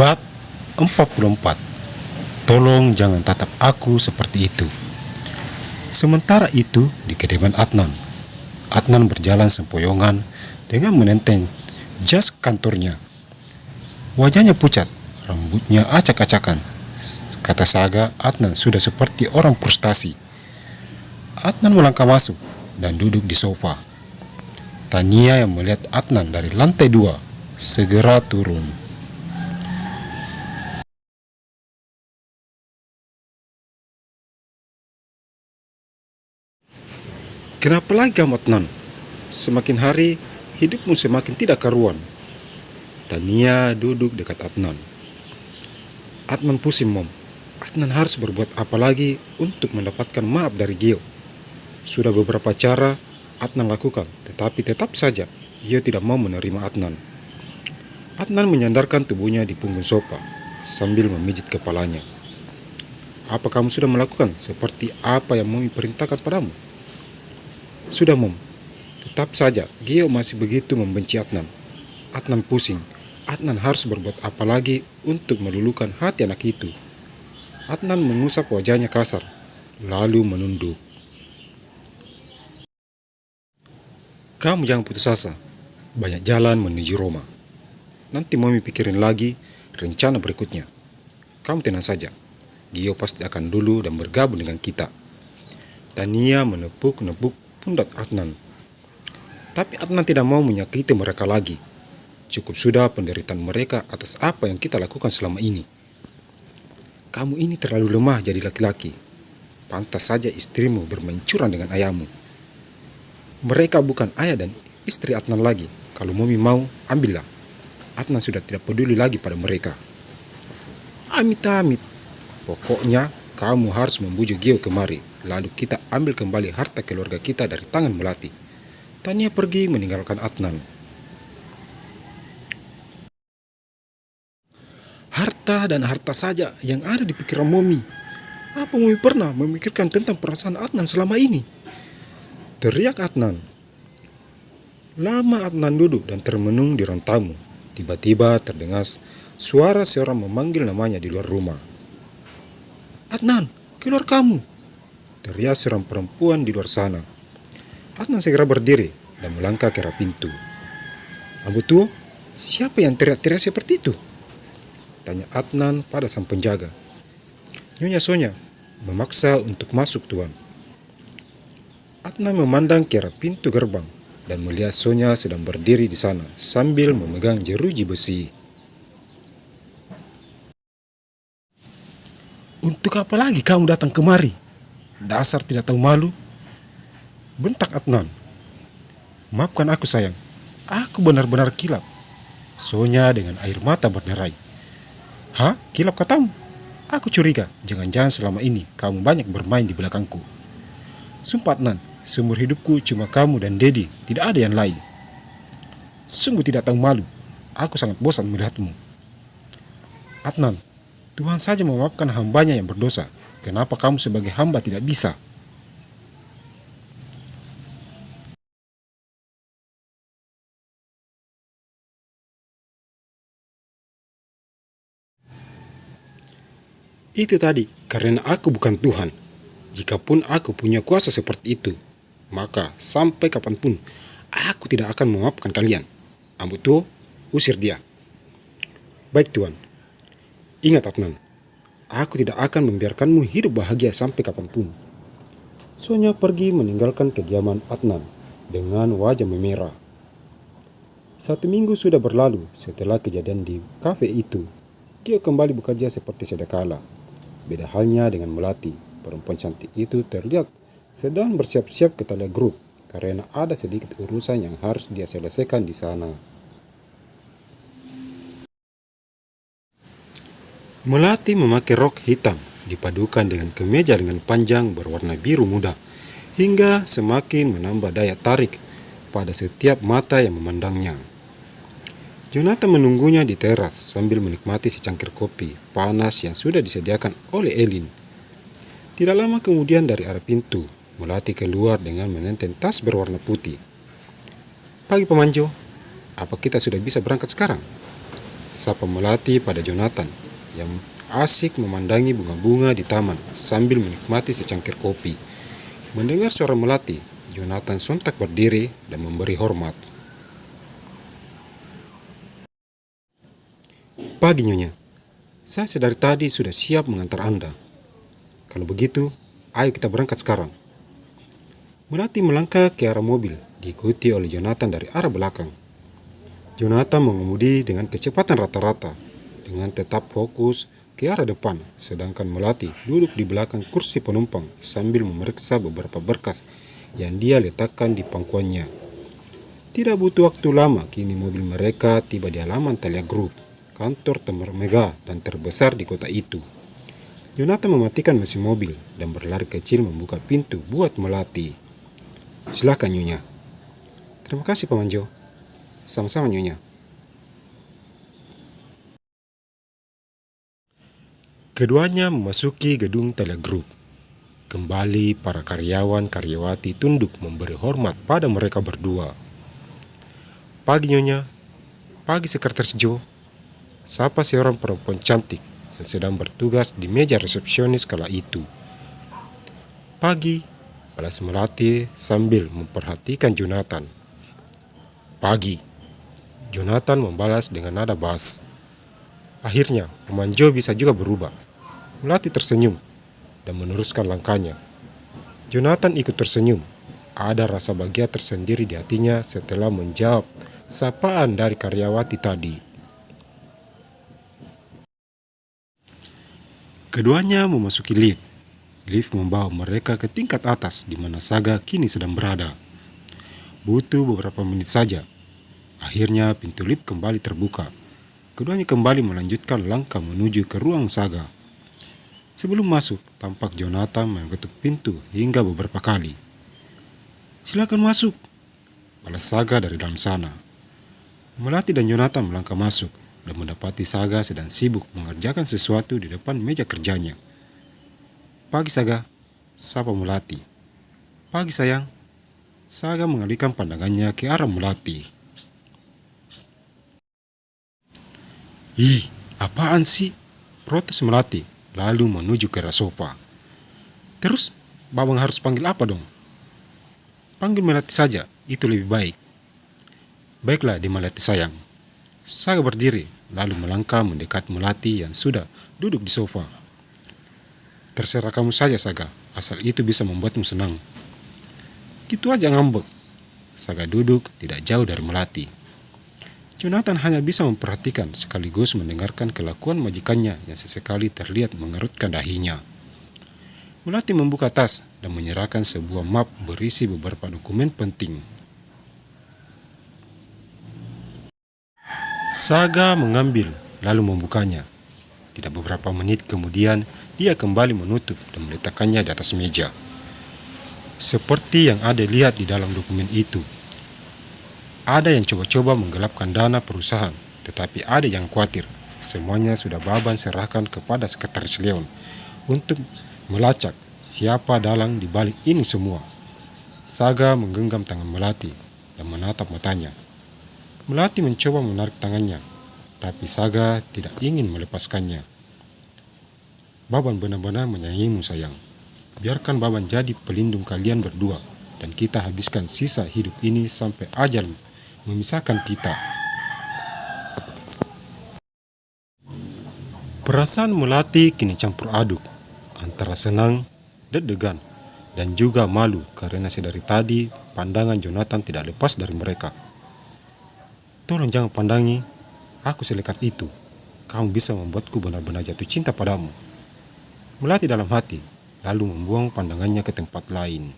Bab 44. Tolong jangan tatap aku seperti itu. Sementara itu di kediaman Adnan, Adnan berjalan sempoyongan dengan menenteng jas kantornya. Wajahnya pucat, rambutnya acak-acakan. Kata Saga, Adnan sudah seperti orang frustasi. Adnan melangkah masuk dan duduk di sofa. Tania yang melihat Adnan dari lantai 2 segera turun. Kenapa lagi kamu, Adnan? Semakin hari, hidupmu semakin tidak karuan. Tania duduk dekat Adnan. Adnan pusing, Mom. Adnan harus berbuat apa lagi untuk mendapatkan maaf dari Gio. Sudah beberapa cara Adnan lakukan, tetapi tetap saja Gio tidak mau menerima Adnan. Adnan menyandarkan tubuhnya di punggung sofa sambil memijit kepalanya. Apa kamu sudah melakukan seperti apa yang Mami perintahkan padamu? Sudah, Mom. Tetap saja Gio masih begitu membenci Adnan. Adnan pusing. Adnan harus berbuat apa lagi untuk meluluhkan hati anak itu. Adnan mengusap wajahnya kasar, lalu menunduk. Kamu jangan putus asa. Banyak jalan menuju Roma. Nanti Mami pikirin lagi rencana berikutnya. Kamu tenang saja. Gio pasti akan dulu dan bergabung dengan kita. Tania menepuk-nepuk pundak Adnan. Tapi Adnan tidak mau menyakiti mereka lagi. Cukup sudah penderitaan mereka atas apa yang kita lakukan selama ini. Kamu ini terlalu lemah jadi laki-laki. Pantas saja istrimu bermain curang dengan ayahmu. Mereka bukan ayah dan istri Adnan lagi. Kalau Mami mau, ambillah. Adnan sudah tidak peduli lagi pada mereka. Amit-amit. Pokoknya kamu harus membujuk Gio kemari. Lalu kita ambil kembali harta keluarga kita dari tangan Melati. Tania pergi meninggalkan Adnan. Harta dan harta saja yang ada di pikiran Mami. Apa Mami pernah memikirkan tentang perasaan Adnan selama ini? Teriak Adnan. Lama Adnan duduk dan termenung di ruang tamu. Tiba-tiba terdengar suara seorang memanggil namanya di luar rumah. Adnan, keluar kamu! Teriak seorang perempuan di luar sana. Adnan segera berdiri dan melangkah ke arah pintu. Abu Tuo, siapa yang teriak-teriak seperti itu? Tanya Adnan pada sang penjaga. Nyonya Sonya memaksa untuk masuk, Tuan. Adnan memandang ke arah pintu gerbang dan melihat Sonya sedang berdiri di sana sambil memegang jeruji besi. Untuk apa lagi kamu datang kemari? Dasar tidak tahu malu. Bentak Adnan. Maafkan aku, sayang. Aku benar-benar kilap. Sonya dengan air mata berderai. Hah? Kilap katamu? Aku curiga. Jangan-jangan selama ini kamu banyak bermain di belakangku. Sumpah Adnan, seumur hidupku cuma kamu dan Dedi. Tidak ada yang lain. Sungguh tidak tahu malu. Aku sangat bosan melihatmu. Adnan, Tuhan saja memaafkan hambanya yang berdosa. Kenapa kamu sebagai hamba tidak bisa? Itu tadi, karena aku bukan Tuhan. Jikapun aku punya kuasa seperti itu, maka sampai kapanpun aku tidak akan memaafkan kalian. Ambu Tuo, usir dia. Baik, Tuan. Ingat, Adnan. Aku tidak akan membiarkanmu hidup bahagia sampai kapanpun. Sonya pergi meninggalkan kediaman Adnan dengan wajah memerah. 1 minggu sudah berlalu setelah kejadian di kafe itu. Gio kembali bekerja seperti sedia kala. Beda halnya dengan Melati. Perempuan cantik itu terlihat sedang bersiap-siap ke Thalia Group karena ada sedikit urusan yang harus dia selesaikan di sana. Melati memakai rok hitam dipadukan dengan kemeja dengan panjang berwarna biru muda hingga semakin menambah daya tarik pada setiap mata yang memandangnya. Jonathan menunggunya di teras sambil menikmati secangkir kopi panas yang sudah disediakan oleh Elin. Tidak lama kemudian dari arah pintu, Melati keluar dengan menenteng tas berwarna putih. Pagi Pemanjo, apa kita sudah bisa berangkat sekarang? sapa Melati pada Jonathan yang asik memandangi bunga-bunga di taman sambil menikmati secangkir kopi. Mendengar suara Melati, Jonathan sontak berdiri dan memberi hormat. Pagi Nyonya, saya sedari tadi sudah siap mengantar Anda. Kalau begitu, ayo kita berangkat sekarang. Melati melangkah ke arah mobil, diikuti oleh Jonathan dari arah belakang. Jonathan mengemudi dengan kecepatan rata-rata, dengan tetap fokus ke arah depan, sedangkan Melati duduk di belakang kursi penumpang sambil memeriksa beberapa berkas yang dia letakkan di pangkuannya. Tidak butuh waktu lama, kini mobil mereka tiba di halaman Thalia Group, kantor termegah dan terbesar di kota itu. Jonathan mematikan mesin mobil dan berlari kecil membuka pintu buat Melati. Silakan Nyonya. Terima kasih Paman Jo. Sama-sama Nyonya. Keduanya memasuki gedung Thalia Group. Kembali para karyawan-karyawati tunduk memberi hormat pada mereka berdua. Pagi Nyonya. Pagi Sekretaris Jo. Sapa seorang perempuan cantik yang sedang bertugas di meja resepsionis kala itu. Pagi, balas Melati sambil memperhatikan Jonathan. Pagi, Jonathan membalas dengan nada bas. Akhirnya, Paman Jo bisa juga berubah. Melati tersenyum dan meneruskan langkahnya. Jonathan ikut tersenyum. Ada rasa bahagia tersendiri di hatinya setelah menjawab sapaan dari karyawati tadi. Keduanya memasuki lift. Lift membawa mereka ke tingkat atas di mana Saga kini sedang berada. Butuh beberapa menit saja. Akhirnya pintu lift kembali terbuka. Keduanya kembali melanjutkan langkah menuju ke ruang Saga. Sebelum masuk, tampak Jonathan mengetuk pintu hingga beberapa kali. Silakan masuk, balas Saga dari dalam sana. Melati dan Jonathan melangkah masuk dan mendapati Saga sedang sibuk mengerjakan sesuatu di depan meja kerjanya. Pagi Saga, sapa Melati. Pagi sayang. Saga mengalihkan pandangannya ke arah Melati. Ih, apaan sih? Protes Melati, lalu menuju ke arah sofa. Terus, Babang harus panggil apa dong? Panggil Melati saja, itu lebih baik. Baiklah di Melati sayang. Saga berdiri, lalu melangkah mendekat Melati yang sudah duduk di sofa. Terserah kamu saja Saga, asal itu bisa membuatmu senang. Gitu aja ngambek. Saga duduk tidak jauh dari Melati. Jonathan hanya bisa memperhatikan sekaligus mendengarkan kelakuan majikannya yang sesekali terlihat mengerutkan dahinya. Melati membuka tas dan menyerahkan sebuah map berisi beberapa dokumen penting. Saga mengambil lalu membukanya. Tidak beberapa menit kemudian, dia kembali menutup dan meletakkannya di atas meja. Seperti yang Ade lihat di dalam dokumen itu. Ada yang coba-coba menggelapkan dana perusahaan, tetapi ada yang khawatir. Semuanya sudah Baban serahkan kepada Sekretaris Leon untuk melacak siapa dalang di balik ini semua. Saga menggenggam tangan Melati dan menatap matanya. Melati mencoba menarik tangannya, tapi Saga tidak ingin melepaskannya. Baban benar-benar menyayangimu sayang. Biarkan Baban jadi pelindung kalian berdua, dan kita habiskan sisa hidup ini sampai ajal memisahkan kita. Perasaan Melati kini campur aduk, antara senang, deg-degan, dan juga malu karena sedari tadi pandangan Jonathan tidak lepas dari mereka. Tolong jangan pandangi aku selekat itu. Kamu bisa membuatku benar-benar jatuh cinta padamu. Melati dalam hati, lalu membuang pandangannya ke tempat lain.